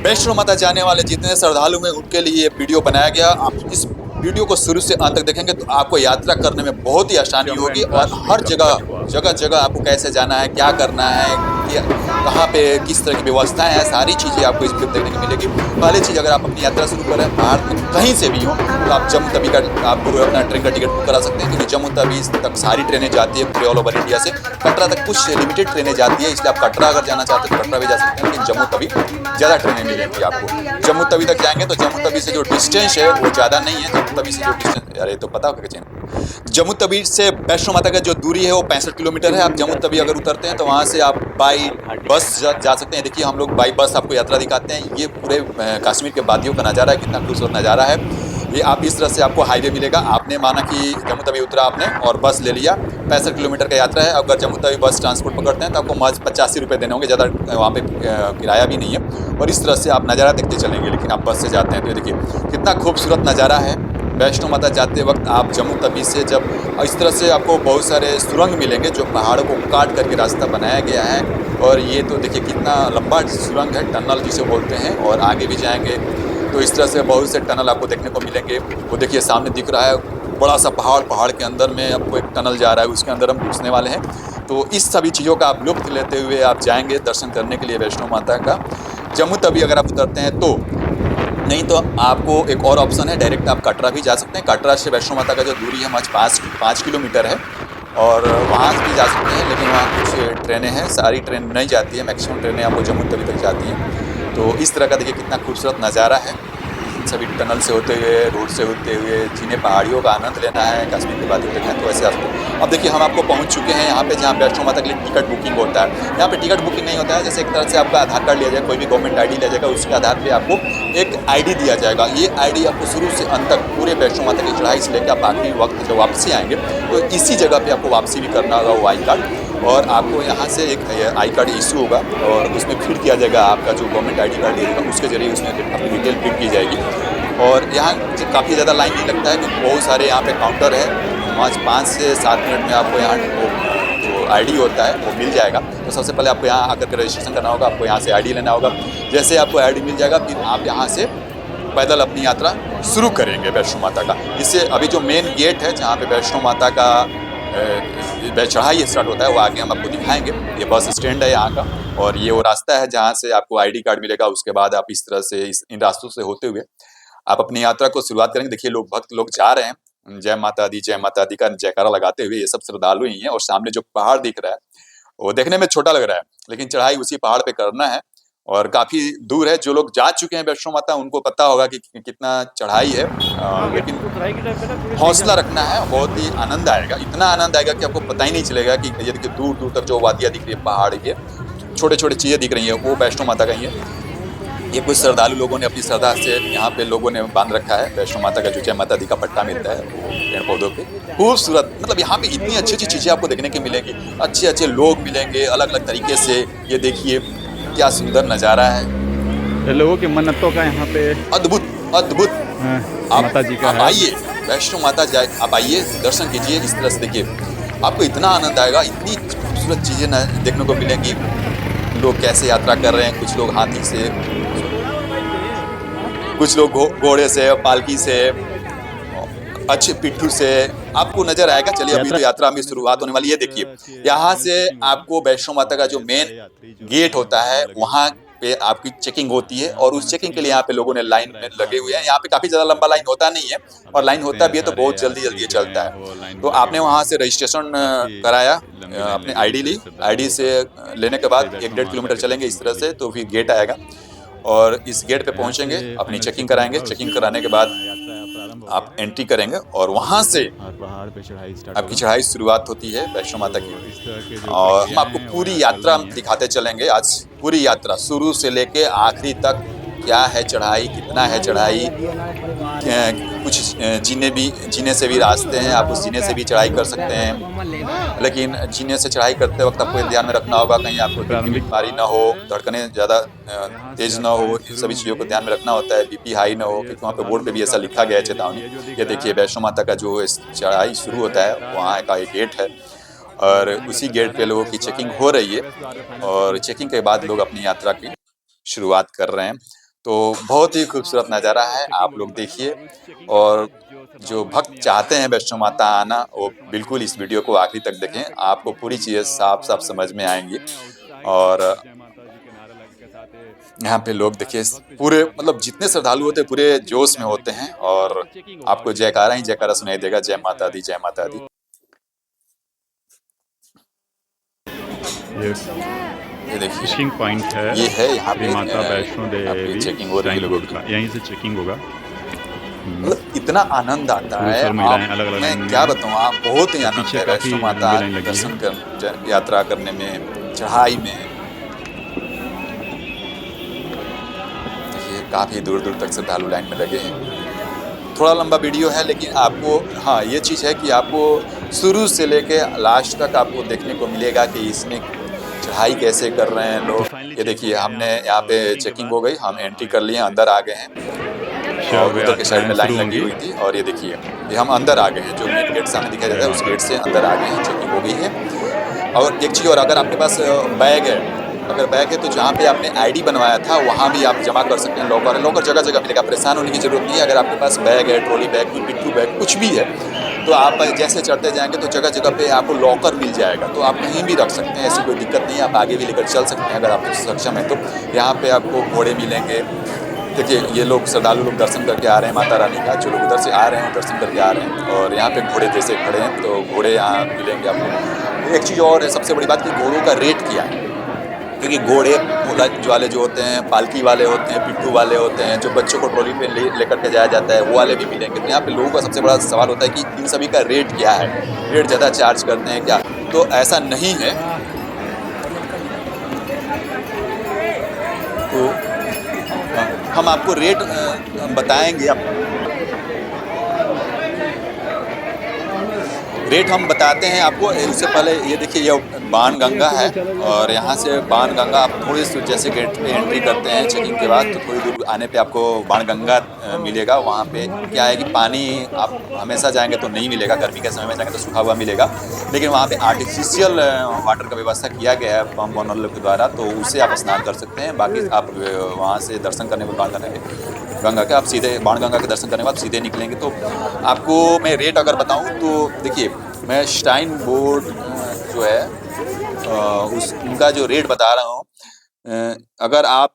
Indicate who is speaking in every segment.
Speaker 1: वैष्णो माता जाने वाले जितने श्रद्धालु हैं उनके लिए ये वीडियो बनाया गया। आप इस वीडियो को शुरू से अंत तक देखेंगे तो आपको यात्रा करने में बहुत ही आसानी
Speaker 2: जम्मू
Speaker 1: होगी
Speaker 2: एंड
Speaker 1: और हर
Speaker 2: कश्मीर का
Speaker 1: जगह
Speaker 2: कठुआ।
Speaker 1: जगह-जगह आपको कैसे जाना है, क्या करना है, क्या कहाँ पे किस तरह की व्यवस्थाएँ हैं, सारी चीज़ें आपको इस वीडियो में देखने को मिलेगी। पहली चीज़, अगर आप अपनी यात्रा शुरू कर रहे हैं भारत में कहीं से भी हो, तो आप जम्मू तवी का आप अपना ट्रेन का टिकट बुक करा सकते हैं, क्योंकि जम्मू तवी तक सारी ट्रेनें जाती है पूरे ऑल ओवर इंडिया से। कटरा तक कुछ लिमिटेड ट्रेनें जाती है, इसलिए आप कटरा अगर जाना चाहते हैं तो कटरा भी जा सकते हैं, लेकिन जम्मू तवी ज़्यादा ट्रेनें मिलेंगी आपको। जम्मू तवी तक जाएंगे तो जम्मू तवी से जो डिस्टेंस है वो ज़्यादा नहीं है। जम्मू तवी से जो डिस्टेंस, अरे तो पता होगा जम्मू तवी से वैष्णो माता का जो दूरी है वो 65 किलोमीटर है। आप जम्मू तवी अगर उतरते हैं तो वहाँ से आप बाई बस जा सकते हैं। देखिए हम लोग बाई बस आपको यात्रा दिखाते हैं। ये पूरे कश्मीर के वादियों का नज़ारा है, कितना खूबसूरत नज़ारा है। ये आप इस तरह से आपको हाईवे मिलेगा। आपने माना कि जम्मू तवी उतरा आपने और बस ले लिया, 65 किलोमीटर का यात्रा है। अगर जम्मू तवी बस ट्रांसपोर्ट पकड़ते हैं तो आपको महज 85 रुपये देने होंगे, ज़्यादा वहाँ पे किराया भी नहीं है। और इस तरह से आप नज़ारा देखते चलेंगे। लेकिन आप बस से जाते हैं तो ये देखिए कितना खूबसूरत नज़ारा है। वैष्णो माता जाते वक्त आप जम्मू तवी से जब इस तरह से आपको बहुत सारे सुरंग मिलेंगे जो पहाड़ों को काट करके रास्ता बनाया गया है। और ये तो देखिए कितना लंबा सुरंग है, टनल जिसे बोलते हैं। और आगे भी जाएंगे तो इस तरह से बहुत से टनल आपको देखने को मिलेंगे। वो देखिए सामने दिख रहा है बड़ा सा पहाड़, पहाड़ के अंदर में आपको एक टनल जा रहा है, उसके अंदर हम घुसने वाले हैं। तो इस सभी चीज़ों का आप लुत्फ़ लेते हुए आप जाएंगे दर्शन करने के लिए वैष्णो माता का। जम्मू तवी अगर आप उतरते हैं तो, नहीं तो आपको एक और ऑप्शन है, डायरेक्ट आप कटरा भी जा सकते हैं। कटरा से वैष्णो माता का जो दूरी है महज 5 किलोमीटर है और वहाँ भी जा सकते हैं। लेकिन वहाँ कुछ ट्रेनें हैं, सारी ट्रेन नहीं जाती है, मैक्सिमम ट्रेनें आपको जम्मू तवी तक जाती हैं। तो इस तरह का देखिए कितना खूबसूरत नज़ारा है। इन सभी टनल से होते हुए, रोड से होते हुए, जिन्हें पहाड़ियों का आनंद लेना है, कश्मीर के वादियों तक है तो ऐसे अब देखिए हम आपको पहुंच चुके हैं यहाँ पे, जहाँ वैष्णो माता के लिए टिकट बुकिंग होता है। यहाँ पे टिकट बुकिंग नहीं होता है, जैसे एक तरह से आपका आधार कार्ड लिया जाए, कोई भी गवर्नमेंट आईडी लिया जाएगा, उसके आधार पे आपको एक आईडी दिया जाएगा। ये आईडी आपको शुरू से अंत तक पूरे वैष्णो माता की चढ़ाई से लेकर आप आखिरी वक्त जब वापसी आएंगे तो इसी जगह पे आपको वापसी भी करना होगा वो आई कार्ड। और आपको यहाँ से एक आई कार्ड इशू होगा और उसमें फिट किया जाएगा आपका जो गवर्नमेंट आई कार्ड दिएगा, उसके जरिए उसमें अपनी डिटेल फिट की जाएगी। और यहाँ काफ़ी ज़्यादा लाइन नहीं लगता है क्योंकि बहुत सारे यहाँ पे काउंटर है। आज 5 से 7 मिनट में आपको यहाँ वो जो आईडी होता है वो मिल जाएगा। तो सबसे पहले आपको यहाँ आकर के रजिस्ट्रेशन करना होगा, आपको यहाँ से आईडी लेना होगा। जैसे आपको आईडी मिल जाएगा फिर आप यहाँ से पैदल अपनी यात्रा शुरू करेंगे वैष्णो माता का। इससे अभी जो मेन गेट है जहाँ पे वैष्णो माता का चढ़ाई स्टार्ट होता है वो आगे हम आपको दिखाएंगे। ये बस स्टैंड है यहाँ का और ये वो रास्ता है जहाँ से आपको आईडी कार्ड मिलेगा। उसके बाद आप इस तरह से इन रास्तों से होते हुए आप अपनी यात्रा को शुरुआत करेंगे। देखिए लोग भक्त लोग जा रहे हैं, जय माता दी का जयकारा लगाते हुए। ये सब श्रद्धालु ही हैं और सामने जो पहाड़ दिख रहा है वो देखने में छोटा लग रहा है, लेकिन चढ़ाई उसी पहाड़ पे करना है और काफी दूर है। जो लोग जा चुके हैं वैष्णो माता उनको पता होगा कि कितना चढ़ाई है, लेकिन हौसला रखना है, बहुत ही आनंद आएगा। इतना आनंद आएगा कि आपको पता ही नहीं चलेगा कि ये देखिए दूर दूर तक जो वादियाँ दिख रही है, पहाड़ के छोटे छोटे चीजें दिख रही है, वो वैष्णो माता का ही है। ये कुछ श्रद्धालु लोगों ने अपनी श्रद्धा से यहाँ पे लोगों ने बांध रखा है। वैष्णो माता का जो जय माता दी का पट्टा मिलता है वो पेड़ पौधों पे खूबसूरत, मतलब यहाँ पे इतनी अच्छी अच्छी चीजें आपको देखने की मिलेगी, अच्छे अच्छे लोग मिलेंगे अलग अलग तरीके से। ये देखिए क्या सुंदर नज़ारा है,
Speaker 2: लोगों की मन्नतों का यहाँ पे
Speaker 1: अद्भुत अद्भुत।
Speaker 2: माता जी का
Speaker 1: आप
Speaker 2: है।
Speaker 1: आइए वैष्णो माता जाए, आप आइए दर्शन कीजिए। इस तरह से देखिए आपको इतना आनंद आएगा, इतनी खूबसूरत चीजें देखने को मिलेंगी। लोग कैसे यात्रा कर रहे हैं, कुछ लोग हाथी से, कुछ लोग घोड़े से, पालकी से, अच्छे पिट्ठू से आपको नजर आएगा। चलिए अभी तो यात्रा में शुरुआत होने वाली है। देखिए यहाँ से आपको वैष्णो माता का जो मेन गेट होता है वहाँ पे आपकी चेकिंग होती है और उस चेकिंग के लिए यहाँ पे लोगों ने लाइन में लगे हुए हैं। यहाँ पे काफी ज्यादा लंबा लाइन होता नहीं है और लाइन होता भी है तो बहुत जल्दी जल्दी चलता है। तो आपने वहाँ से रजिस्ट्रेशन कराया, अपने आईडी ली, आईडी से लेने के बाद 1-1.5 किलोमीटर चलेंगे इस तरह से तो फिर गेट आएगा और इस गेट पे पहुंचेंगे, अपनी चेकिंग कराएंगे। चेकिंग कराने के बाद आप एंट्री करेंगे और वहां से आपकी चढ़ाई शुरुआत होती है वैष्णो माता की। और हम आपको पूरी यात्रा दिखाते चलेंगे आज, पूरी यात्रा शुरू से लेके आखिरी तक क्या है चढ़ाई, कितना है चढ़ाई, कुछ जीने से भी रास्ते हैं, आप उस जीने से भी चढ़ाई कर सकते हैं। लेकिन जीने से चढ़ाई करते वक्त आपको ध्यान में रखना होगा कहीं आपको दिल की बीमारी ना हो, धड़कनें ज़्यादा तेज ना हो, इन सभी चीज़ों को ध्यान में रखना होता है। बीपी हाई ना हो, क्योंकि वहाँ पे बोर्ड पे भी ऐसा लिखा गया है चेतावनी। ये देखिए वैष्णो माता का जो चढ़ाई शुरू होता है वहाँ का एक गेट है और उसी गेट पे लोगों की चेकिंग हो रही है और चेकिंग के बाद लोग अपनी यात्रा की शुरुआत कर रहे हैं। तो बहुत ही खूबसूरत नज़ारा है, आप लोग देखिए। और जो भक्त चाहते हैं वैष्णो माता आना, वो बिल्कुल इस वीडियो को आखिरी तक देखें, आपको पूरी चीज़ें साफ-साफ समझ में आएँगी। और यहाँ पे लोग देखिए पूरे मतलब जितने श्रद्धालु होते हैं पूरे जोश में होते हैं और आपको जयकारा ही जयकारा सुनाई देगा, जय माता दी, जय माता दी।
Speaker 2: ये
Speaker 1: ये देखिए,
Speaker 2: फिशिंग पॉइंट है
Speaker 1: ये है यहाँ
Speaker 2: श्री
Speaker 1: पे
Speaker 2: माता वैष्णो
Speaker 1: आपकी
Speaker 2: देवी
Speaker 1: चेकिंग हो रही है
Speaker 2: श्राइन
Speaker 1: लोगों
Speaker 2: बोर्ड
Speaker 1: की।
Speaker 2: का, यहीं से चेकिंग होगा।
Speaker 1: मतलब इतना आनंद आता
Speaker 2: पुरुष
Speaker 1: है,
Speaker 2: और महिलाएं अलग अलग लाइन
Speaker 1: मैं
Speaker 2: में
Speaker 1: क्या
Speaker 2: हैं
Speaker 1: बताऊँ, आप बहुत ही
Speaker 2: और
Speaker 1: आनंद
Speaker 2: पीछे
Speaker 1: है
Speaker 2: काफ़ी
Speaker 1: वैष्णो माता
Speaker 2: लंबी लाइन लगी
Speaker 1: दर्शन
Speaker 2: है।
Speaker 1: कर यात्रा करने में, चढ़ाई में। देखिए काफ़ी दूर-दूर तक श्रद्धालु लाइन में लगे हैं। थोड़ा लंबा वीडियो है लेकिन आपको हाँ, ये चीज़ है कि आपको शुरू से लेके लास्ट तक आपको देखने को मिलेगा कि इसमें चढ़ाई कैसे कर रहे हैं
Speaker 2: तो
Speaker 1: लोग।
Speaker 2: फाइनली
Speaker 1: ये
Speaker 2: चेक हो
Speaker 1: देखिए
Speaker 2: गया
Speaker 1: हमने
Speaker 2: और
Speaker 1: यहाँ पे
Speaker 2: चेकिंग के
Speaker 1: चेकिंग
Speaker 2: बाद
Speaker 1: हो गई, हम एंट्री कर लिए, अंदर आ गए हैं। और
Speaker 2: शव
Speaker 1: उधर के साइड
Speaker 2: यात्राएं
Speaker 1: में लाइन
Speaker 2: शुरू
Speaker 1: लगी
Speaker 2: होंगी।
Speaker 1: हुई थी और ये देखिए, ये हम अंदर आ गए हैं, जो मेन गेट सामने दिखाई देता
Speaker 2: जय
Speaker 1: है उस
Speaker 2: माता
Speaker 1: गेट
Speaker 2: दी।
Speaker 1: से अंदर आ गए हैं, चेकिंग हो गई है। और एक चीज़ और, अगर आपके पास बैग है, अगर बैग है तो जहाँ पे आपने आईडी बनवाया था वहाँ भी आप जमा कर सकते हैं। लॉकर है, लॉकर जगह-जगह मिलेगा, परेशान होने की ज़रूरत नहीं है। अगर आपके पास बैग है, ट्रॉली बैग, कोई पिट्ठू बैग, कुछ भी है, तो आप जैसे चढ़ते जाएँगे तो जगह-जगह पे आपको लॉकर मिल जाएगा, तो आप कहीं भी रख सकते हैं, ऐसी कोई दिक्कत नहीं है। आप आगे भी लेकर चल सकते हैं अगर आप सक्षम हैं तो। यहाँ पे आपको घोड़े मिलेंगे। देखिए, ये लोग श्रद्धालु लोग दर्शन करके आ रहे हैं माता रानी का, जो लोग उधर से आ रहे हैं, दर्शन करके आ रहे हैं और यहाँ पे घोड़े जैसे खड़े हैं, तो घोड़े यहाँ मिलेंगे आपको। एक चीज़ और है, सबसे बड़ी बात कि घोड़ों का रेट क्या है, क्योंकि घोड़े वाले जो होते हैं, पालकी वाले होते हैं, पिट्ठू वाले होते हैं, जो बच्चों को ट्रॉली पे लेकर के जाया जाता है, वो वाले भी मिलेंगे। तो यहाँ पे लोगों का सबसे बड़ा सवाल होता है कि इन सभी का रेट क्या है? रेट ज़्यादा चार्ज करते हैं क्या? तो ऐसा नहीं है। तो हम आपको रेट बताएँगे। रेट हम बताते हैं आपको। इससे पहले ये देखिए, ये बाणगंगा है और यहाँ से बाणगंगा आप थोड़ी सी जैसे गेट पे एंट्री करते हैं चेकिंग के बाद, तो थोड़ी दूर आने पे आपको बाणगंगा मिलेगा। वहाँ पे क्या है कि पानी आप हमेशा जाएँगे तो नहीं मिलेगा, गर्मी के समय में जाएँगे तो सूखा हुआ मिलेगा। लेकिन वहाँ पे आर्टिफ़िशियल वाटर का व्यवस्था किया गया है पंप वालों के द्वारा, तो उससे आप स्नान कर सकते हैं। बाकी आप वहाँ से दर्शन करने के बाद गंगा के आप सीधे बाणगंगा के दर्शन करने के बाद सीधे निकलेंगे। तो आपको मैं रेट अगर बताऊँ तो देखिए, मैं श्राइन बोर्ड जो है उनका जो रेट बता रहा हूँ। अगर आप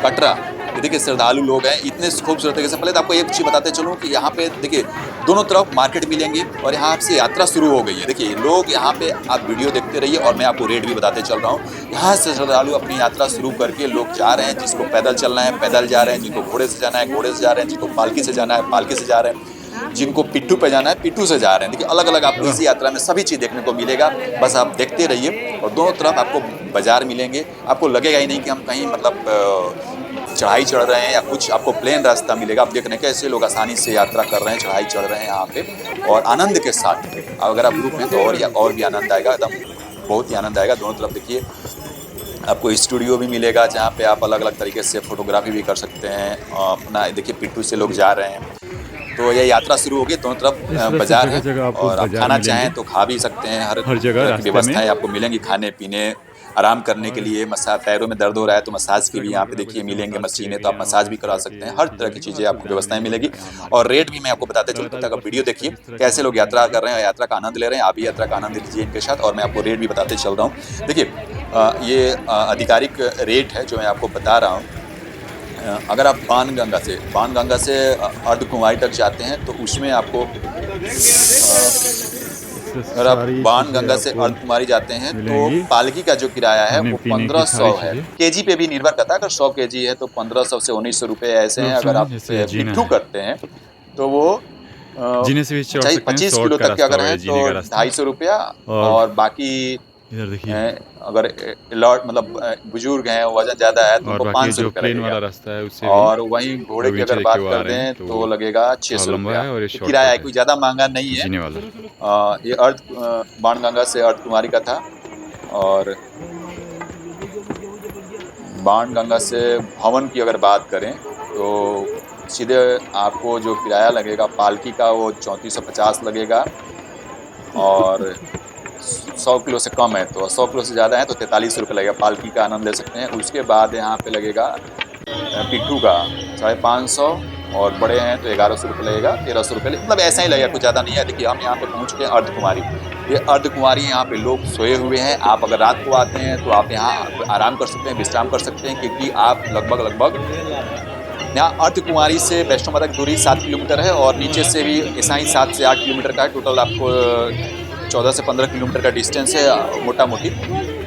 Speaker 1: कटरा, ये देखिए श्रद्धालु लोग हैं इतने खूबसूरत तरीके से। पहले तो आपको एक चीज़ बताते चलूँ कि यहाँ पे देखिए दोनों तरफ मार्केट मिलेंगी और यहाँ से यात्रा शुरू हो गई है। देखिए लोग यहाँ पे, आप वीडियो देखते रहिए और मैं आपको रेट भी बताते चल रहा हूँ। यहाँ से श्रद्धालु अपनी यात्रा शुरू करके लोग जा रहे हैं, जिसको पैदल चलना है पैदल जा रहे हैं, जिनको घोड़े से जाना है घोड़े से जा रहे हैं, जिनको पालकी से जाना है पालकी से जा रहे हैं, जिनको पिट्ठू पे जाना है पिट्ठू से जा रहे हैं। देखिए अलग-अलग आपको इसी यात्रा में सभी चीज़ देखने को मिलेगा। बस आप देखते रहिए और दोनों तरफ आपको बाज़ार मिलेंगे। आपको लगेगा ही नहीं कि हम कहीं मतलब चढ़ाई चढ़ रहे हैं या कुछ, आपको प्लेन रास्ता मिलेगा। आप देख रहे हैं कैसे लोग आसानी से यात्रा कर रहे हैं, चढ़ाई चढ़ रहे हैं यहाँ पे और आनंद के साथ। अगर आप ग्रुप में तो और भी आनंद आएगा, एकदम बहुत ही आनंद आएगा। दोनों तरफ देखिए आपको स्टूडियो भी मिलेगा जहाँ पे आप अलग-अलग तरीके से फ़ोटोग्राफी भी कर सकते हैं। अपना देखिए पिट्ठू से लोग जा रहे हैं। तो ये यात्रा शुरू होगी, दोनों तरफ बाज़ार है
Speaker 2: जगह आपको
Speaker 1: और आप
Speaker 2: बाजार
Speaker 1: खाना
Speaker 2: मिलेंगे।
Speaker 1: चाहें तो खा भी सकते हैं। हर
Speaker 2: जगह
Speaker 1: तरह की
Speaker 2: रास्ते
Speaker 1: व्यवस्थाएँ
Speaker 2: में।
Speaker 1: आपको मिलेंगी, खाने-पीने, आराम करने के लिए। पैरों में दर्द हो रहा है तो मसाज की भी यहाँ पे देखिए मिलेंगे मशीनें, तो आप मसाज भी करा सकते हैं। हर तरह की चीज़ें आपको व्यवस्थाएँ मिलेगी और रेट भी मैं आपको बताते चलूँ। तब तक आप वीडियो देखिए कैसे लोग यात्रा कर रहे हैं, यात्रा का आनंद ले रहे हैं। आप भी यात्रा का आनंद लीजिए इनके साथ और मैं आपको रेट भी बताते चल रहा हूँ। देखिए ये आधिकारिक रेट है जो मैं आपको बता रहा हूँ। अगर आप बाणगंगा से अर्धकुंवारी तक जाते हैं तो उसमें आपको अगर आप बाणगंगा से अर्धकुंवारी जाते हैं तो पालकी का जो किराया है वो 1500 है। केजी पे भी निर्भर करता है। अगर 100 केजी है तो 1500 से 1900 रुपये ऐसे हैं। अगर आप पिट्ठू करते हैं तो वो चाहे 25 किलो तक के अगर है तो 250 रुपया और बाकी
Speaker 2: इधर देखिए
Speaker 1: अगर लॉट मतलब बुजुर्ग हैं, वजन ज़्यादा है तो उनको 500 रुपये
Speaker 2: प्लेन वाला
Speaker 1: लगेगा।
Speaker 2: रास्ता है उससे
Speaker 1: और वहीं घोड़े की अगर बात कर दें तो लगेगा 600 रुपया। किराया है, कोई ज़्यादा महंगा नहीं है। ये बाणगंगा से अर्धकुंवारी का था और बाणगंगा से भवन की अगर बात करें तो सीधे आपको जो किराया लगेगा पालकी का वो 3450 लगेगा और 100 किलो से कम है तो 100 किलो से ज़्यादा है तो 43 रुपये लगेगा। पालकी का आनंद ले सकते हैं। उसके बाद यहाँ पे लगेगा पिट्ठू का 550 और बड़े हैं तो 1100 रुपये लगेगा, 1300 रुपये, मतलब ऐसा ही लगेगा, कुछ ज़्यादा नहीं है। देखिए हम यहाँ पे पहुँच गए अर्धकुमारी। ये अर्धकुमारी, यहाँ पे लोग सोए हुए हैं। आप अगर रात को आते हैं तो आप यहाँ आराम कर सकते हैं, विश्राम कर सकते हैं, क्योंकि आप लगभग यहाँ अर्धकुमारी से वैष्णो माता की दूरी 7 किलोमीटर है और नीचे से भी ऐसा ही 7 से 8 किलोमीटर का है। टोटल आपको 14 से 15 किलोमीटर का डिस्टेंस है मोटा मोटी।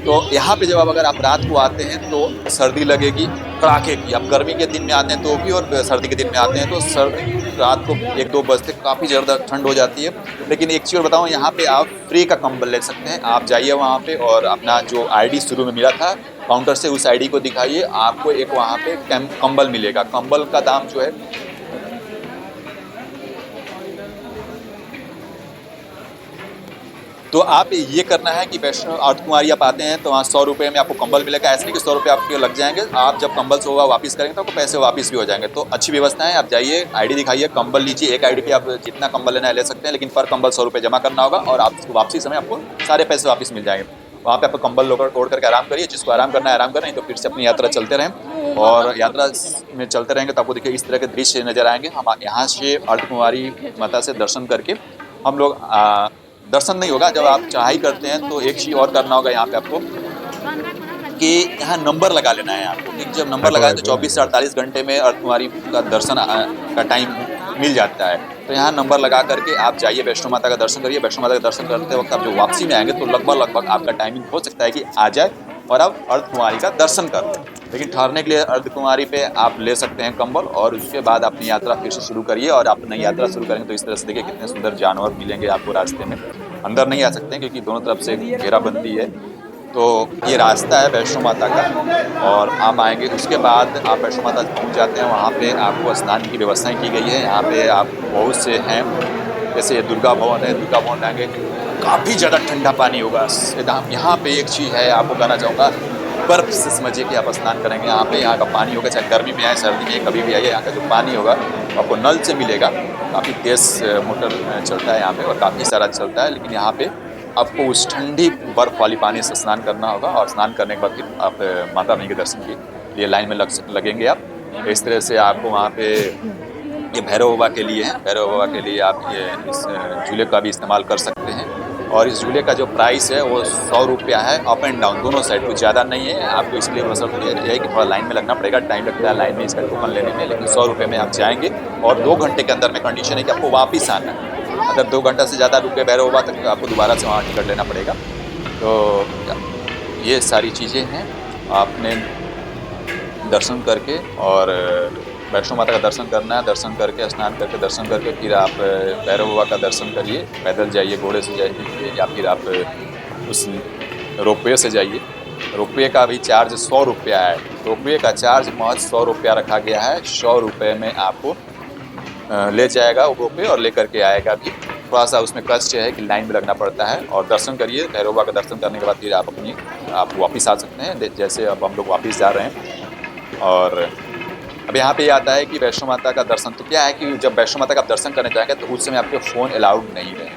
Speaker 1: तो यहाँ पे जब अगर आप रात को आते हैं तो सर्दी लगेगी कड़ाके की। आप गर्मी के दिन में आते हैं तो भी, और सर्दी के दिन में आते हैं तो रात को 1-2 बजते काफ़ी ज़्यादा ठंड हो जाती है। लेकिन एक चीज़ और बताऊँ, यहाँ पे आप फ्री का कंबल ले सकते हैं। आप जाइए वहाँ पे और अपना जो आईडी शुरू में मिला था काउंटर से, उस आईडी को दिखाइए, आपको एक वहाँ पे कंबल मिलेगा। कंबल का दाम जो है तो आप ये करना है कि वैष्णो अर्धकुमारी आप आते हैं तो वहाँ 100 रुपये में आपको कंबल मिलेगा। ऐसे नहीं कि 100 रुपये आपके लग जाएंगे, आप जब कंबल से होगा वापस करेंगे तो आपको पैसे वापस भी हो जाएंगे। तो अच्छी व्यवस्था है, आप जाइए, आईडी दिखाइए, कंबल लीजिए। एक आईडी पे आप जितना कंबल लेना है ले सकते हैं, लेकिन पर कंबल 100 रुपये जमा करना होगा और आप वापसी समय आपको सारे पैसे वापस मिल जाएंगे। वहाँ पे आपको कंबल ओढ़ करके आराम करिए, जिसको आराम करना है आराम करें, तो फिर से अपनी यात्रा चलते रहें। और यात्रा में चलते रहेंगे तो आपको देखिए इस तरह के दृश्य नज़र आएंगे। हम यहाँ से अर्धकुमारी माता से दर्शन करके हम लोग दर्शन नहीं होगा, जब आप चढ़ाई करते हैं तो एक चीज़ और करना होगा यहाँ पे आपको कि यहाँ नंबर लगा लेना है आपको। कि जब नंबर लगाए तो 24 से 48 घंटे में अर्धकुमारी का दर्शन का टाइम मिल जाता है। तो यहाँ नंबर लगा करके आप जाइए, वैष्णो माता का दर्शन करिए। वैष्णो माता का दर्शन करते वक्त आप जो वापसी में आएंगे तो लगभग आपका टाइमिंग हो सकता है कि आ जाए और आप अर्धकुमारी का दर्शन कर लें। लेकिन ठहरने के लिए अर्धकुमारी पे आप ले सकते हैं कंबल, और उसके बाद अपनी यात्रा फिर से शुरू करिए। और आप नई यात्रा शुरू करेंगे तो इस तरह से देखिए कितने सुंदर जानवर मिलेंगे आपको रास्ते में। अंदर नहीं आ सकते हैं क्योंकि दोनों तरफ से घेराबंदी है। तो ये रास्ता है वैष्णो माता का, और आप आएंगे उसके बाद आप वैष्णो माता पहुँच जाते हैं। वहाँ पे आपको स्नान की व्यवस्थाएँ की गई है। यहाँ पे आप बहुत से हैं, जैसे ये दुर्गा भवन है, दुर्गा भवन आएंगे काफ़ी ज़्यादा ठंडा पानी होगा। यहाँ पे एक चीज़ है आपको कहना चाहूँगा, बर्फ़ से समझिए कि आप स्नान करेंगे यहाँ पे। यहाँ का पानी होगा, चाहे गर्मी में आए सर्दी में कभी भी आइए, यहाँ का जो पानी होगा आपको नल से मिलेगा। काफ़ी तेज़ मोटर चलता है यहाँ पे और काफ़ी सारा चलता है, लेकिन यहाँ पे आपको उस ठंडी बर्फ़ वाली पानी से स्नान करना होगा। और स्नान करने के बाद फिर आप माता रानी के दर्शन के लिए लाइन में लगेंगे आप। इस तरह से आपको वहाँ पे ये भैरव बाबा के लिए है, भैरव बाबा के लिए आप ये इस झूले का भी इस्तेमाल कर सकते हैं। और इस झूले का जो प्राइस है वो 100 रुपया है, अप एंड डाउन दोनों साइड, कुछ ज़्यादा नहीं है। आपको इसलिए बस ये है कि थोड़ा लाइन में लगना पड़ेगा, टाइम लगता है लाइन में इसका टोकन लेने में, लेकिन 100 रुपये में आप जाएंगे। और 2 घंटे के अंदर में कंडीशन है कि आपको वापस आना है। अगर 2 घंटा से ज़्यादा रुके भैरव बाबा तक, आपको दोबारा से वहाँ टिकट लेना पड़ेगा। तो ये सारी चीज़ें हैं, आपने दर्शन करके और वैष्णो माता का दर्शन करना है। दर्शन करके, स्नान करके, दर्शन करके फिर आप भैरव बाबा का दर्शन करिए। पैदल जाइए, घोड़े से जाइए, या फिर आप उस रोपवे से जाइए। रोपवे का भी चार्ज 100 रुपया है। रोपवे का चार्ज महज 100 रुपया रखा गया है। 100 रुपये में आपको ले जाएगा वो रोपवे और लेकर के आएगा भी। थोड़ा सा उसमें कष्ट है कि लाइन में लगना पड़ता है। और दर्शन करिए, भैरव बाबा का दर्शन करने के बाद फिर आप वापस आ सकते हैं। जैसे अब हम लोग वापस जा रहे हैं। और अब यहाँ पे ये आता है कि वैष्णो माता का दर्शन, तो क्या है कि जब वैष्णो माता का दर्शन करने जाएंगे तो उस समय आपके फ़ोन अलाउड नहीं है।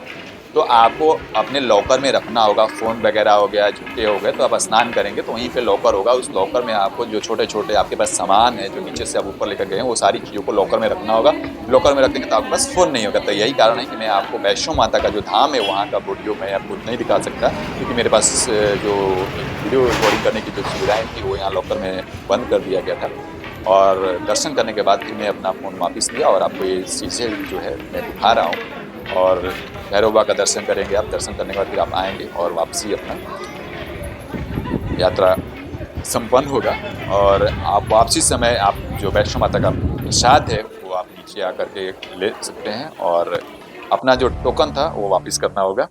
Speaker 1: तो आपको अपने लॉकर में रखना होगा। फ़ोन वगैरह हो गया, जूते हो गए, तो आप स्नान करेंगे तो वहीं पे लॉकर होगा। उस लॉकर में आपको जो छोटे छोटे आपके पास सामान है, जो नीचे से आप ऊपर लेकर गए हैं, वो सारी चीज़ों को लॉकर में रखना होगा। लॉकर में रख देंगे तो आपके पास फ़ोन नहीं होगा। तो यही कारण है कि मैं आपको वैष्णो माता का जो धाम है वहाँ का वीडियो मैं आपको नहीं दिखा सकता, क्योंकि मेरे पास जो वीडियो रिकॉर्डिंग करने की जो सुविधाएँ थी वो यहाँ लॉकर में बंद कर दिया गया था। और दर्शन करने के बाद फिर मैं अपना फ़ोन वापस लिया और आपको ये चीज़ें जो है मैं दिखा रहा हूँ। और भैरव बाबा का दर्शन करेंगे आप। दर्शन करने के बाद फिर आप आएंगे और वापसी अपना यात्रा संपन्न होगा। और आप वापसी समय आप जो वैष्णो माता का प्रसाद है वो आप नीचे आकर के ले सकते हैं और अपना जो टोकन था वो वापस करना होगा।